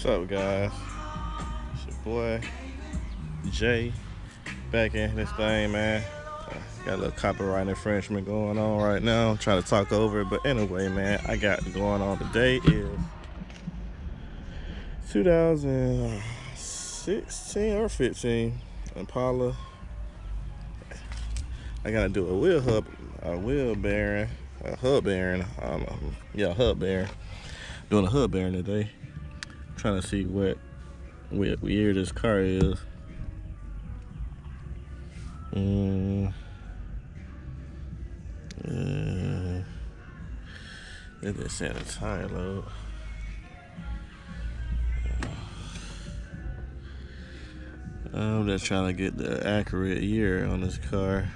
What's up, guys? It's your boy Jay back in this thing, man. Got a little copyright infringement going on right now. I'm trying to talk over it, but anyway, man, I got going on today is 2016 or 15 Impala. I gotta do a hub bearing. Hub bearing. Doing a hub bearing today. Trying to see what year this car is. It is saying a tire load. I'm just trying to get the accurate year on this car.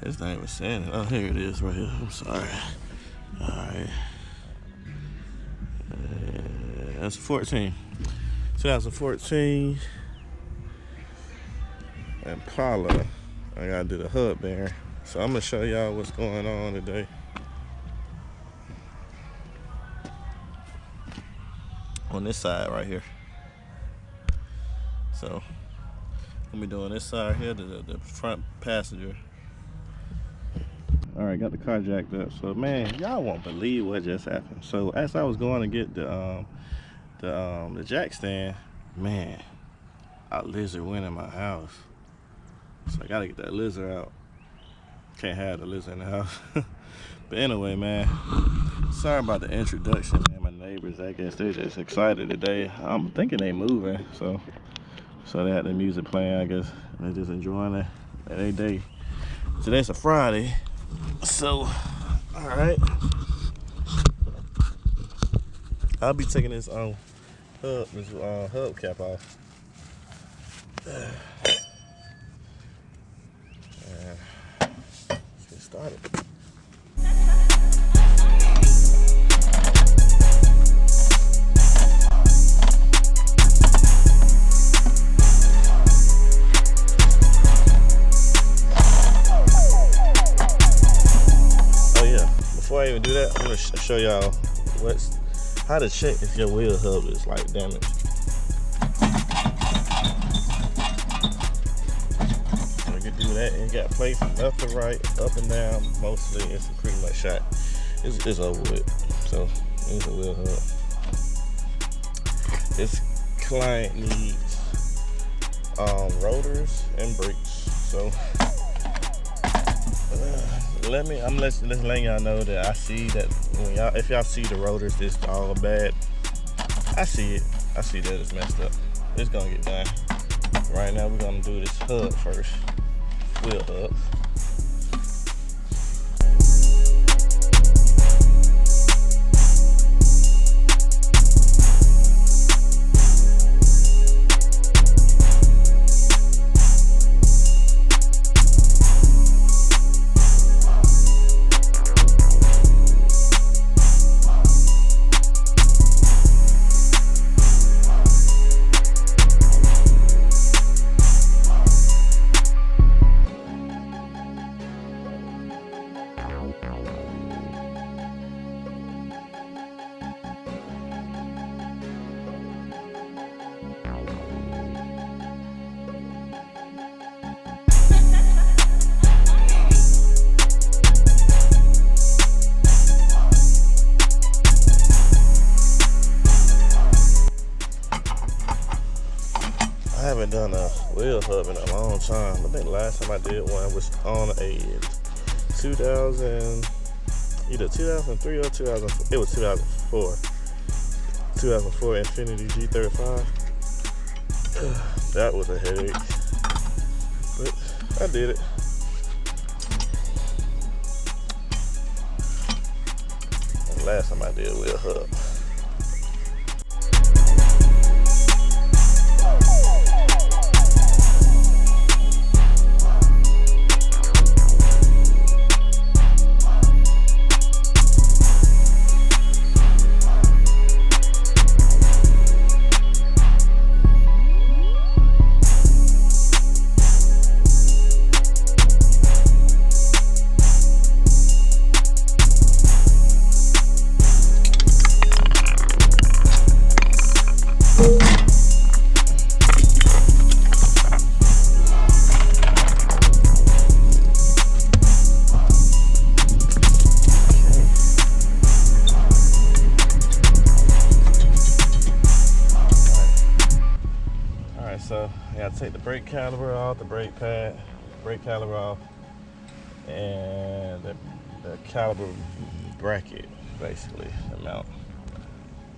It's not even saying it. Oh, here it is right here. I'm sorry. Alright. That's 2014 Impala. I gotta do the hub bearing. So I'm gonna show y'all what's going on today. On this side right here. So I'm gonna be doing this side here, the front passenger. All right, got the car jacked up. So man, y'all won't believe what just happened. So as I was going to get the jack stand, man, a lizard went in my house. So I gotta get that lizard out. Can't have the lizard in the house. But anyway, man, sorry about the introduction, man. My neighbors, I guess they're just excited today. I'm thinking they moving, so they had the music playing, I guess. They're just enjoying it. Their day. Today's a Friday, so all right. I'll be taking this hub cap off. Let's get started. Before I even do that, I'm gonna show y'all how to check if your wheel hub is like damaged. You can do that, and you got plates left to right, up and down. Mostly, it's pretty much shot. It's over with. So here's a wheel hub. This client needs rotors and brakes. So. I'm just letting y'all know that I see that if y'all see the rotors, this all bad. I see it. I see that it's messed up. It's gonna get done. Right now, we're gonna do this hub first. Wheel hub. I haven't done a wheel hub in a long time. I think the last time I did one was on a either 2003 or 2004. It was 2004. 2004 Infiniti G35. That was a headache, but I did it. And last time I did a wheel hub. So I gotta take the brake caliper off, the brake pad, brake caliper off, and the caliper bracket, basically, the mount.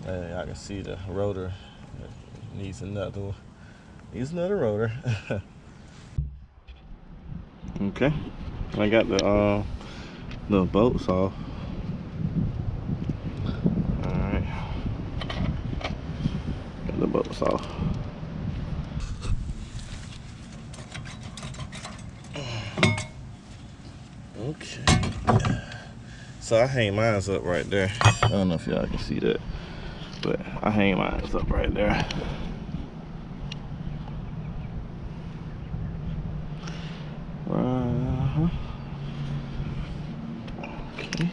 And I can see the rotor needs another rotor. Okay, I got the little bolts off. All right, got the bolts off. Okay, so I hang mine up right there. I don't know if y'all can see that, but I hang mine up right there. Okay.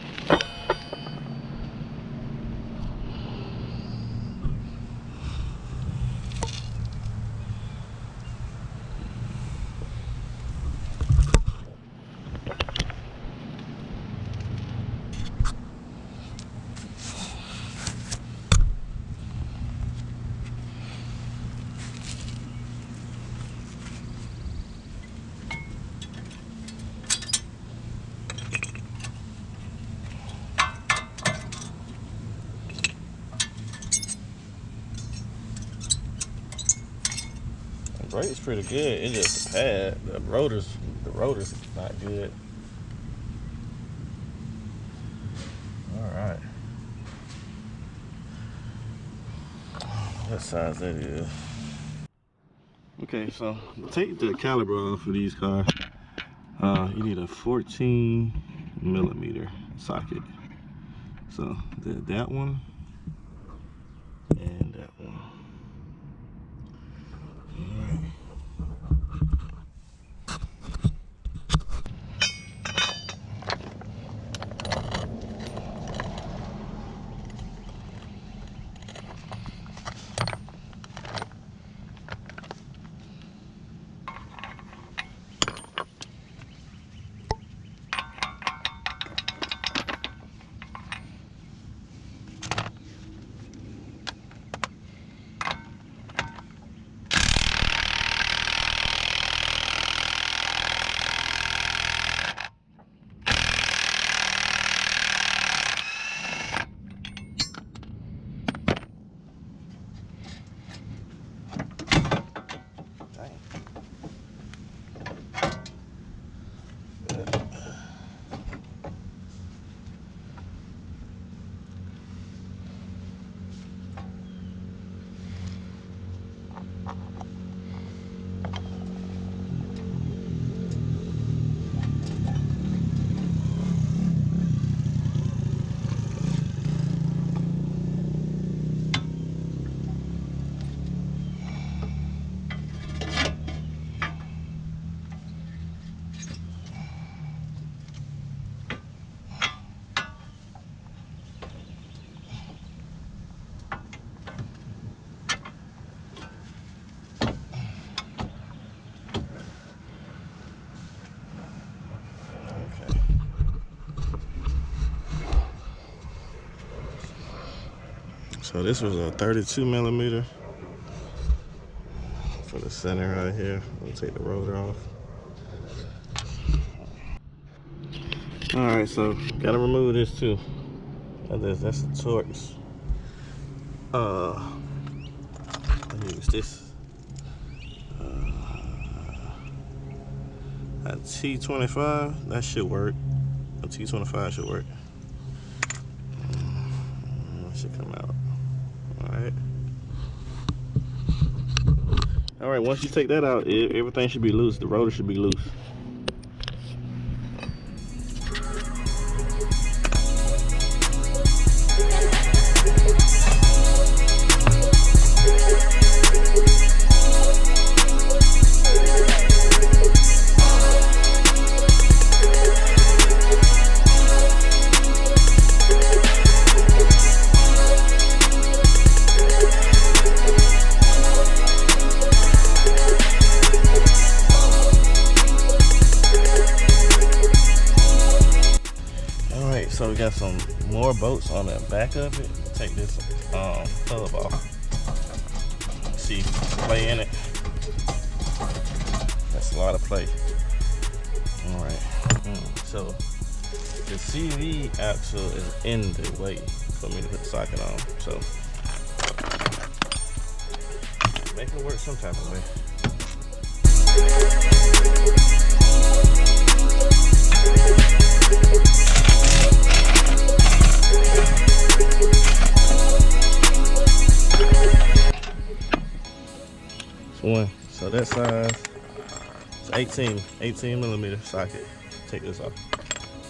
The brake's pretty good. It's just the pad. The rotor's not good. All right. What size that is? Okay, so to take the caliper off of these cars, you need a 14mm socket. So that one and that one. So this was a 32mm for the center right here. We'll take the rotor off. All right, so gotta remove this too. That's the Torx. Let me use this. A T25, that should work. A T25 should work. That should come out. All right, once you take that out, everything should be loose. The rotor should be loose. have some more bolts on the back of it. Take this hub off. See, play in it. That's a lot of play. All right. So the CV axle is in the way for me to put the socket on. So make it work some type of way. One, so that size is 18 millimeter socket. Take this off.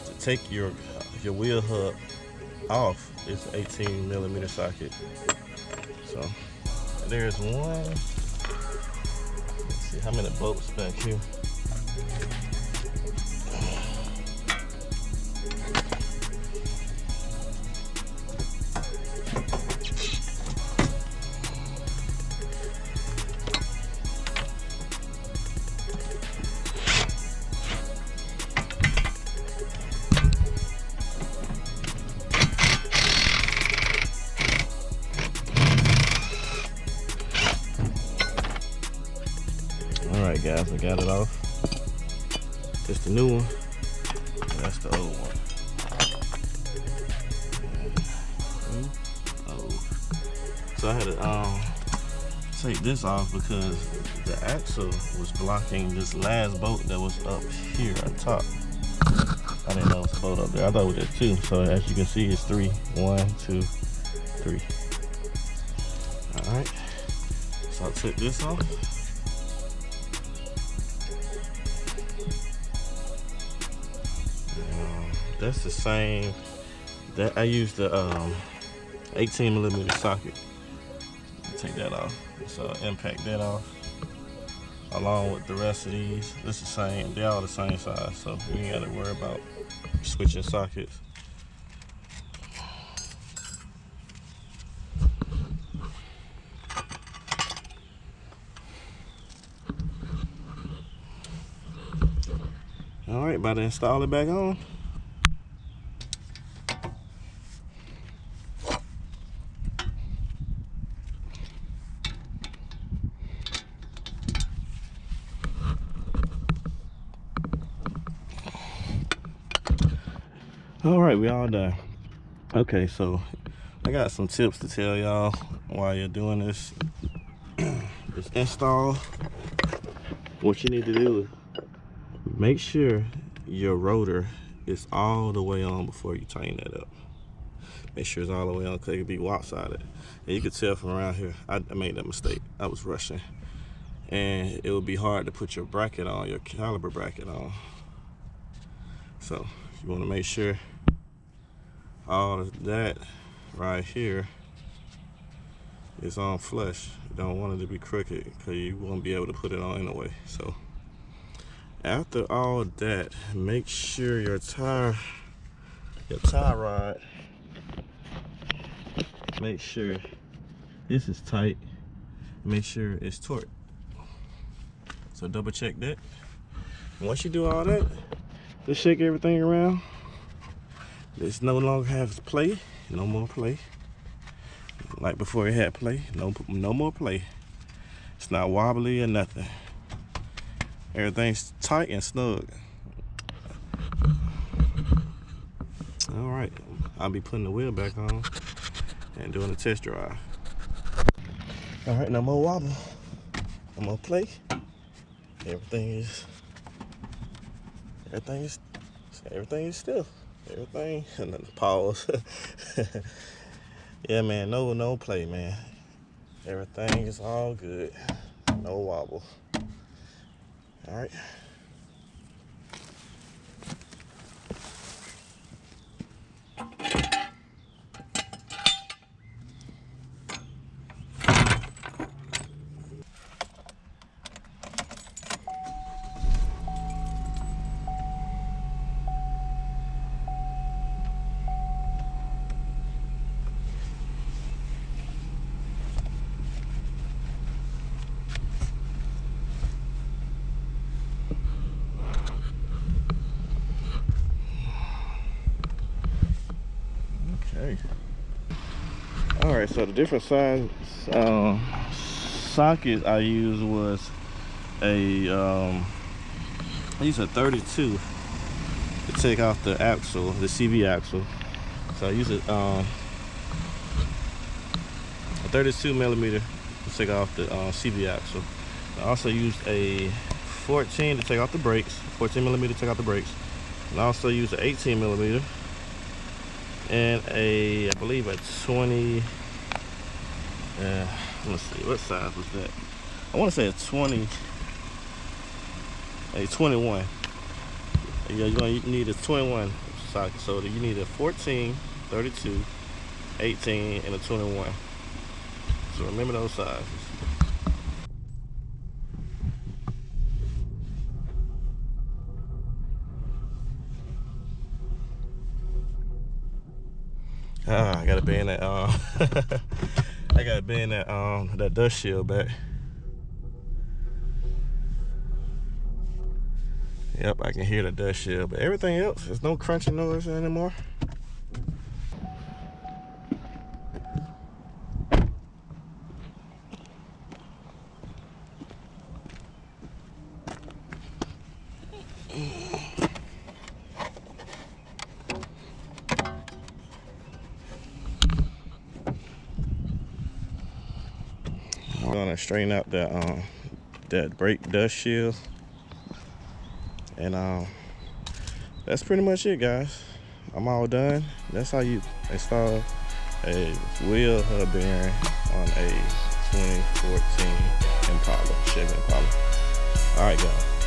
To take your wheel hub off, it's 18 millimeter socket. So there's one. Let's see how many bolts back here. Alright guys, I got it off. It's the new one. And that's the old one. So I had to take this off because the axle was blocking this last bolt that was up here on top. I didn't know it was a bolt up there. I thought it was just two. So as you can see, it's three. 1, 2, 3. Alright. So I took this off. That's the same that I used the 18 millimeter socket. Take that off. So impact that off along with the rest of these. It's the same. They're all the same size, so we ain't got to worry about switching sockets. All right, about to install it back on. All right, we all done. Okay, so I got some tips to tell y'all while you're doing this install. What you need to do is make sure your rotor is all the way on before you tighten that up. Make sure it's all the way on because it could be lopsided. And you can tell from around here, I made that mistake. I was rushing. And it would be hard to put your bracket on, your caliper bracket on. So you want to make sure all of that right here is on flush. You don't want it to be crooked because you won't be able to put it on anyway. So after all that, make sure your tie rod, make sure this is tight. Make sure it's torqued. So double check that. Once you do all that, just shake everything around. This no longer has play, no more play. Like before it had play, no more play. It's not wobbly or nothing. Everything's tight and snug. All right, I'll be putting the wheel back on and doing a test drive. All right, no more wobble, no more play. Everything is still. Everything, and then pause. Yeah, man, no play, man. Everything is all good. No wobble. All right. right, so the different size socket I used was I used a 32 to take off the axle, the CV axle. So I used a 32 millimeter to take off the CV axle. I also used a 14 to take off the brakes, 14 millimeter to take off the brakes. And I also used an 18 millimeter and I believe a 20. Let's see, what size was that? I want to say a 21. Yeah, you're gonna need a 21 socket. So you need a 14, 32, 18, and a 21. So remember those sizes. I gotta be in that I gotta be in that dust shield back. Yep, I can hear the dust shield, but everything else, there's no crunching noise anymore. I'm gonna straighten out that brake dust shield, and that's pretty much it, guys. I'm all done. That's how you install a wheel hub bearing on a 2014 Impala, Chevy Impala. All right, guys.